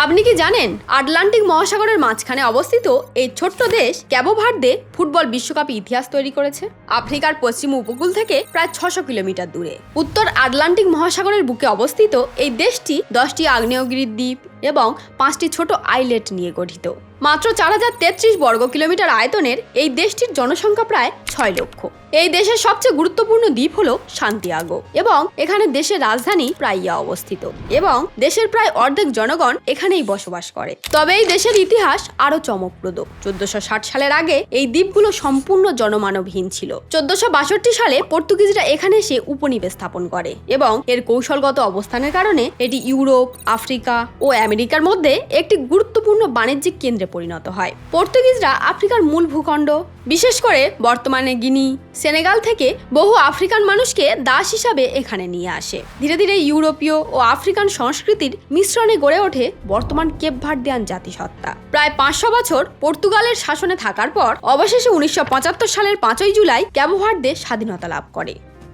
আপনি কি জানেন আটলান্টিক মহাসাগরের মাঝখানে অবস্থিত এই ছোট্ট দেশ ক্যাবো ভার্দে ফুটবল বিশ্বকাপে ইতিহাস তৈরি করেছে। আফ্রিকার পশ্চিম উপকূল থেকে প্রায় 600 কিলোমিটার দূরে উত্তর আটলান্টিক মহাসাগরের বুকে অবস্থিত এই দেশটি 10টি আগ্নেয়গিরি দ্বীপ এবং 5টি ছোট আইল্যান্ড নিয়ে গঠিত। মাত্র 4033 বর্গ কিলোমিটার আয়তনের এই দেশটির জনসংখ্যা প্রায় 6 লক্ষ। এই দেশের সবচেয়ে গুরুত্বপূর্ণ দ্বীপ হলো সান্তিয়াগো এবং এখানে দেশের রাজধানী প্রাইয়া অবস্থিত এবং দেশের প্রায় অর্ধেক জনগণ এখানেই বসবাস করে। তবে এই দেশের ইতিহাস আরো চমকপ্রদ। 1460 সালের আগে এই দ্বীপগুলো সম্পূর্ণ জনমানবহীন ছিল। 1462 সালে পর্তুগিজরা এখানে এসে উপনিবেশ স্থাপন করে এবং এর কৌশলগত অবস্থানের কারণে এটি ইউরোপ, আফ্রিকা ও আমেরিকার মধ্যে একটি গুরুত্বপূর্ণ বাণিজ্যিক কেন্দ্রে পরিণত হয়। পর্তুগিজরা আফ্রিকার মূল ভূখণ্ড, বিশেষ করে বর্তমানে গিনি, সেনেগাল থেকে বহু আফ্রিকান মানুষকে দাস হিসাবে এখানে নিয়ে আসে। ধীরে ধীরে ইউরোপীয় ও আফ্রিকান সংস্কৃতির মিশ্রণে গড়ে ওঠে বর্তমান কেপ ভার্দিয়ান জাতিসত্তা। প্রায় 500 বছর পর্তুগালের শাসনে থাকার পর অবশেষে 1975 সালের 5ই জুলাই ক্যাবো ভার্দে স্বাধীনতা লাভ করে।